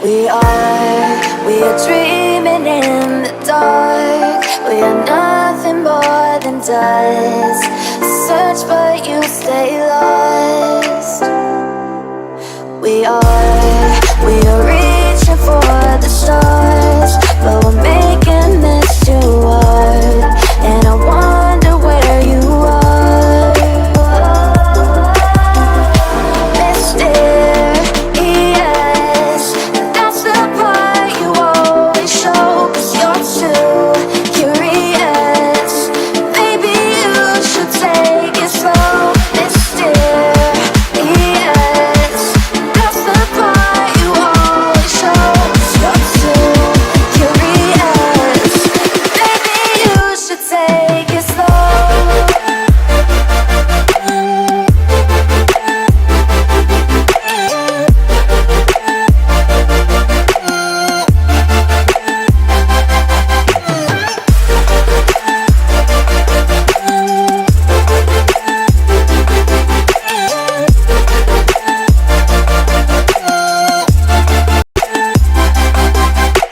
We are dreaming in the dark. We are nothing more than dust. Search but you stay lost. We are reaching for the stars, but we're making this too hard. And I wonder where you are. Mysterious, that's the part you always show. 'Cause you're too curious. Maybe you should take it slow. Mysterious, that's the part you always show. 'Cause you're too curious. Maybe you should take it slow.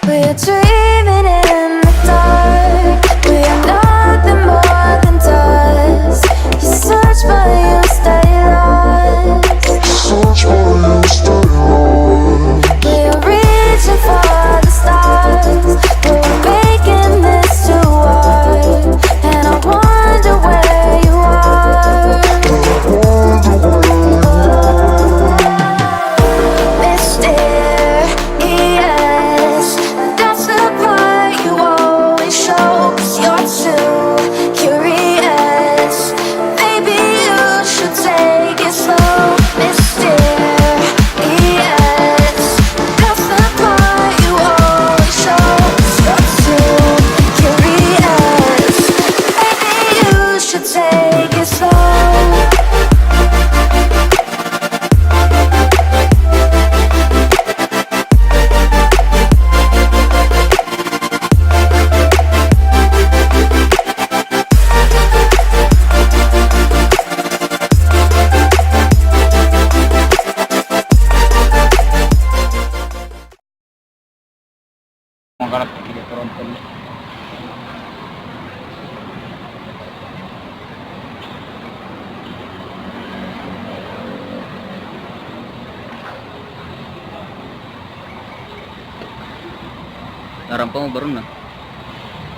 We're dreaming in the dark. We are nothing more than dust. You search but you stay lost. We are reaching for the stars, but we're making this too hard. And I wonder where you are. Mysterious, that's the part you always show. 'Cause you're too curious. Maybe you should take it slow. Mysterious, that's the part you always show. 'Cause you're too curious. Maybe you should take it slow. Menggarap di Toronto. Narampa mo baru na?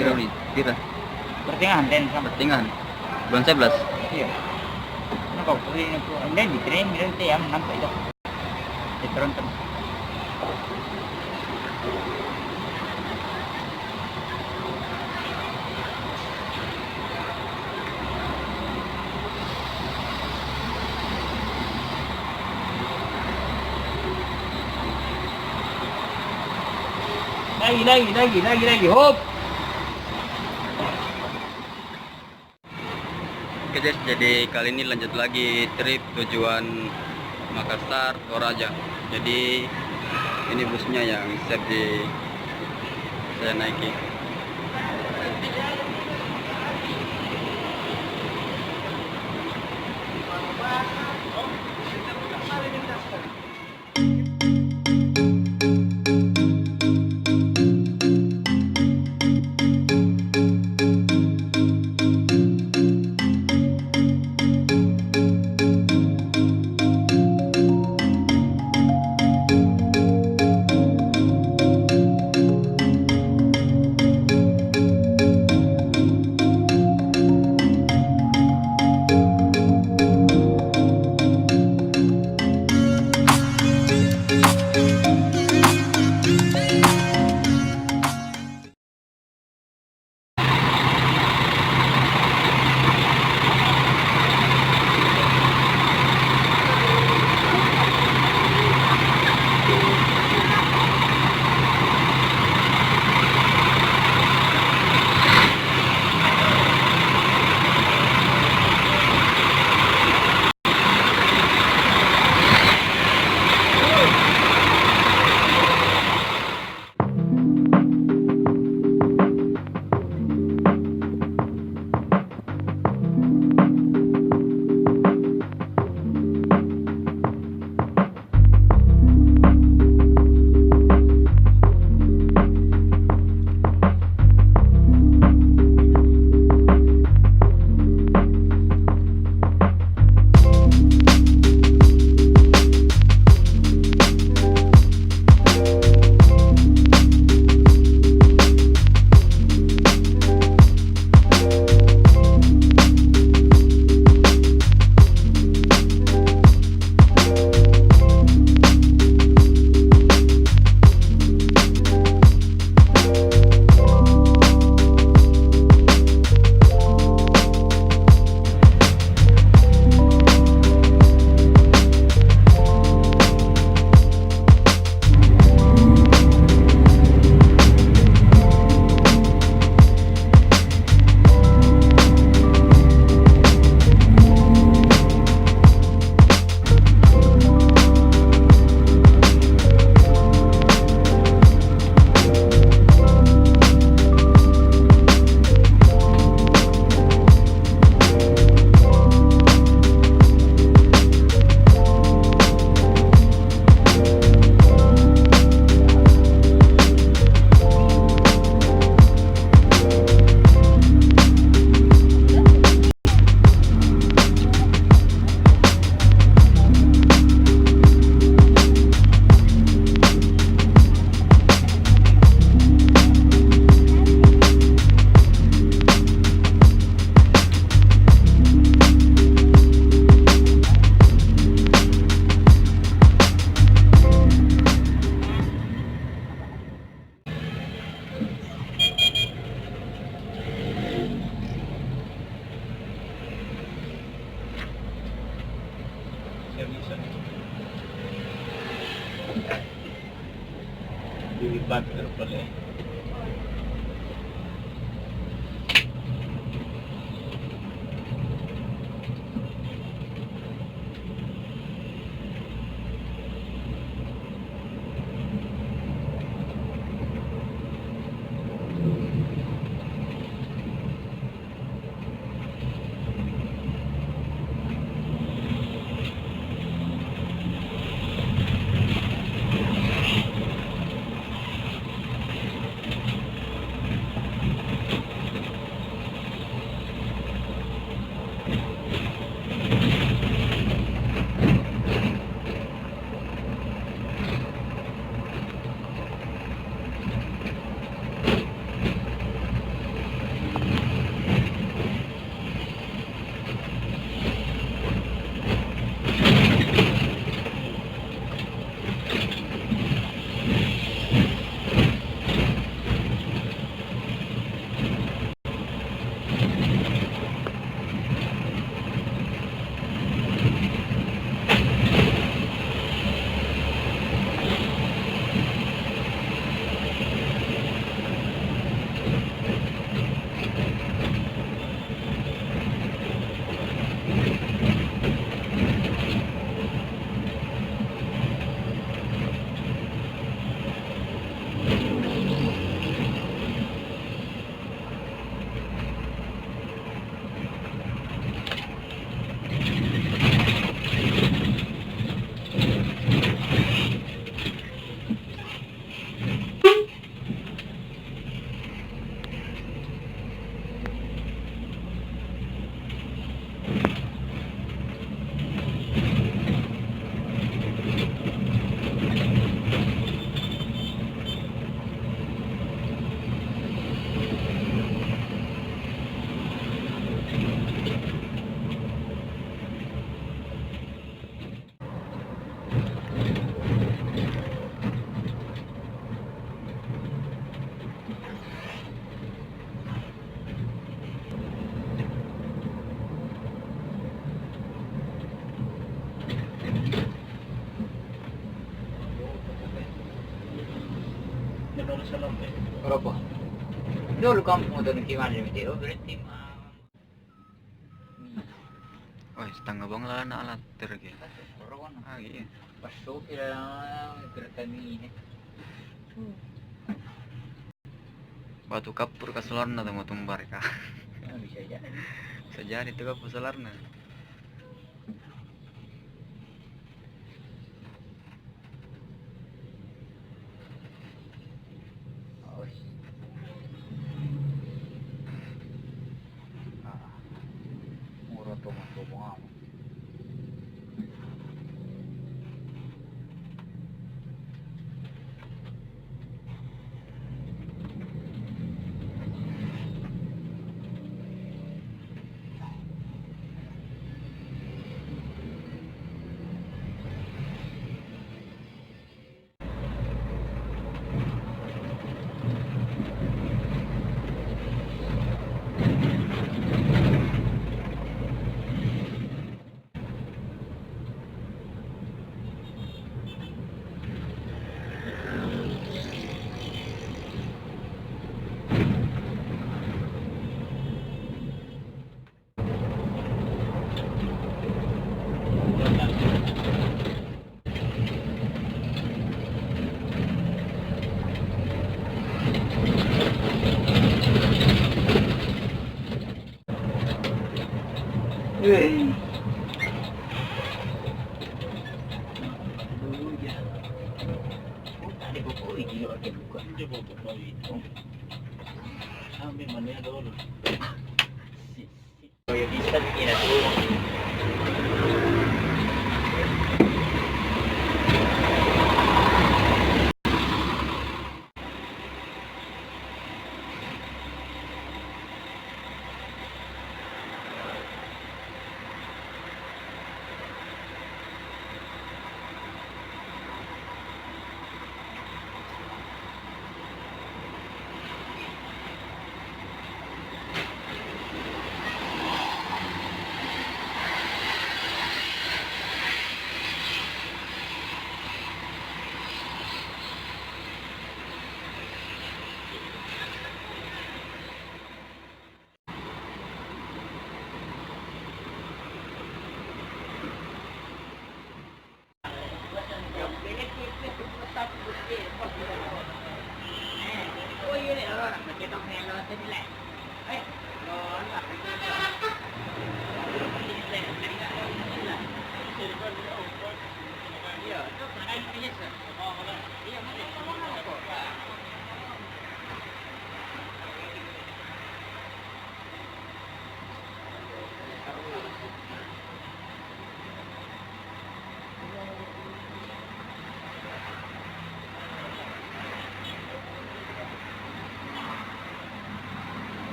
Tira ulit, tira. Pertengahan din sama. Pertengahan. Bulan 11. Iya. Ano ka pwede na po? Hindi, di train, meron tayo, nampak ito. Di Toronto. Lagi, hop! Oke guys, jadi kali ini lanjut lagi trip tujuan Makassar Toraja. Jadi ini busnya yang siap saya naiki. Bagger pala eh. Berapa? Dulu kampung itu gimana nih? Berarti Oh, setengah bang lah na alat terge. Ah iya. pasok kila kereta ini. Batu kapur ka solarna tamo tumbar ka. Bisa jadi. Bisa jadi itu kapur solarna. Murah tuh mas ngomong. Kita melot tadi lah. Lola. Iya, itu mana ini sih? Iya, mana?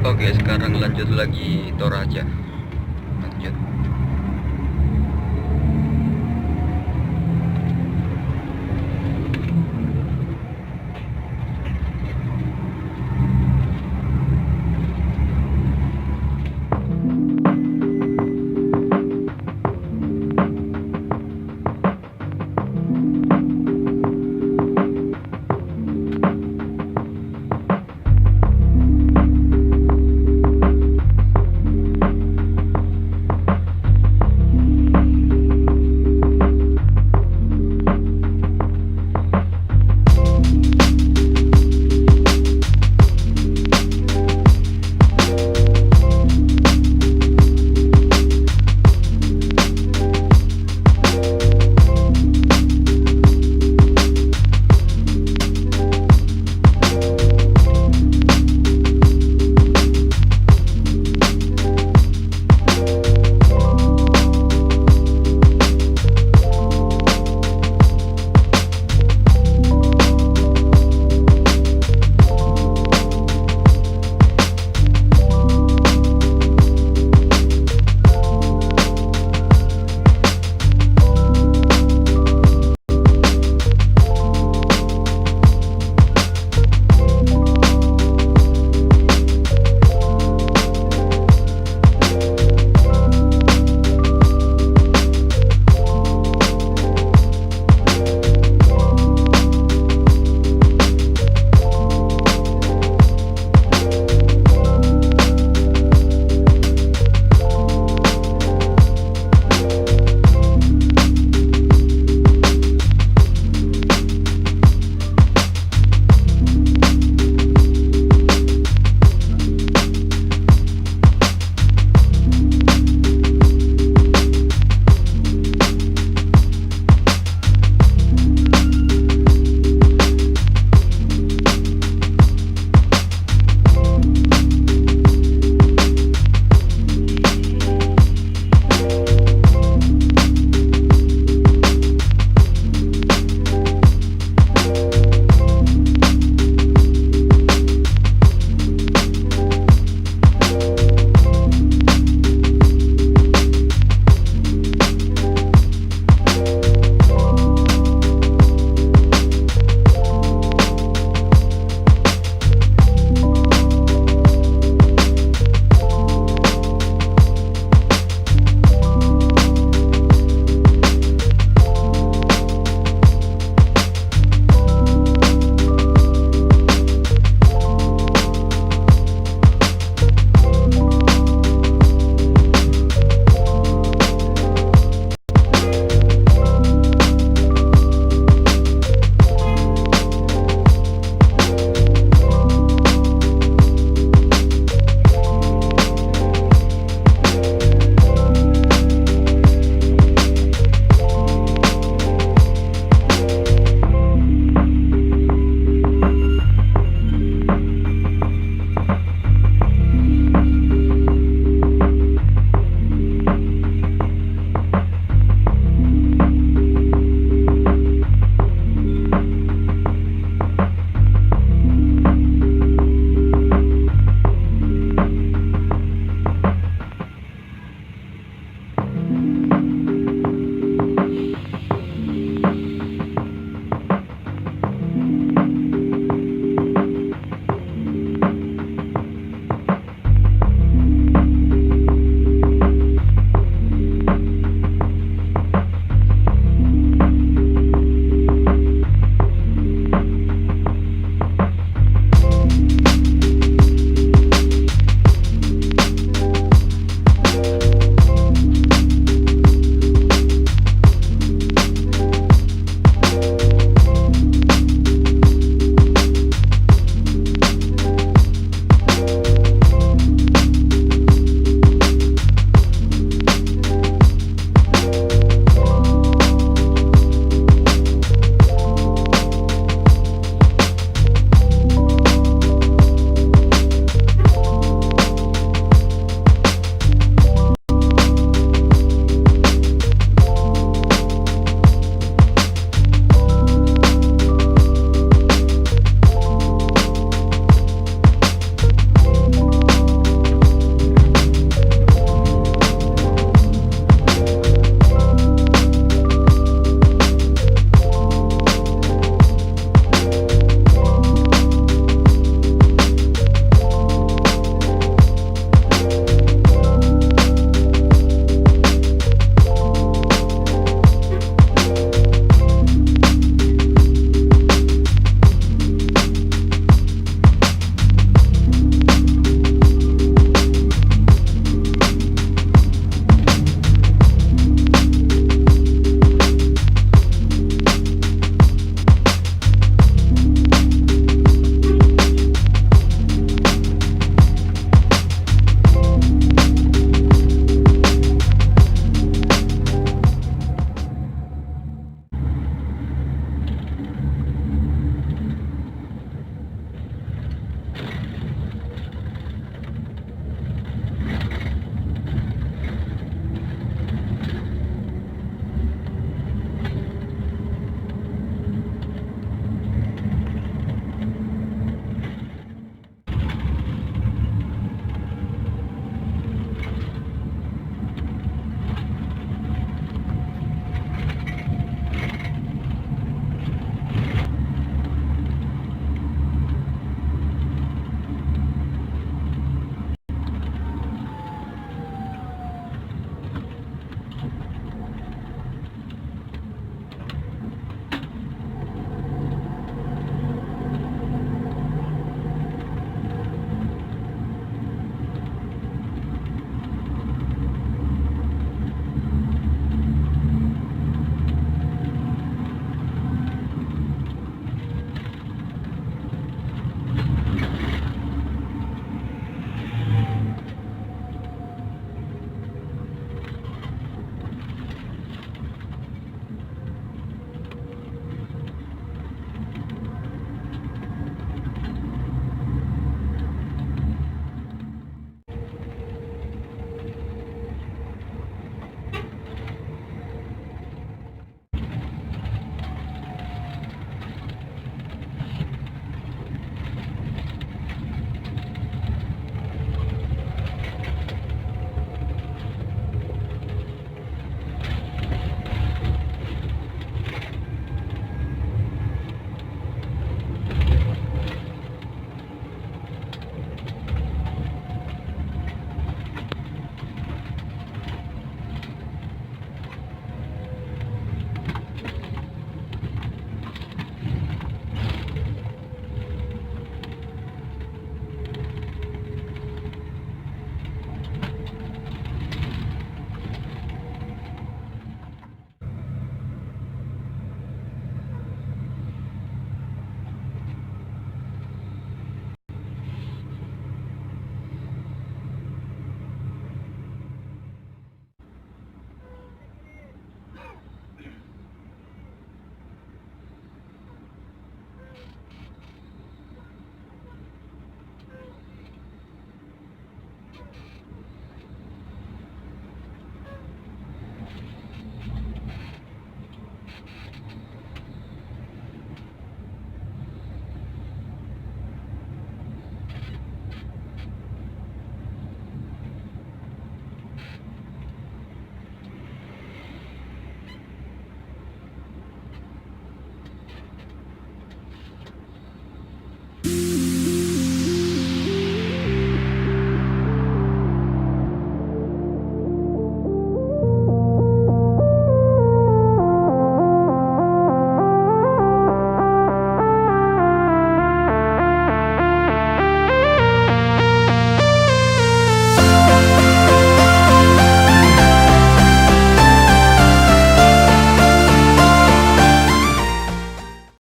Oke, sekarang lanjut lagi Toraja. Lanjut.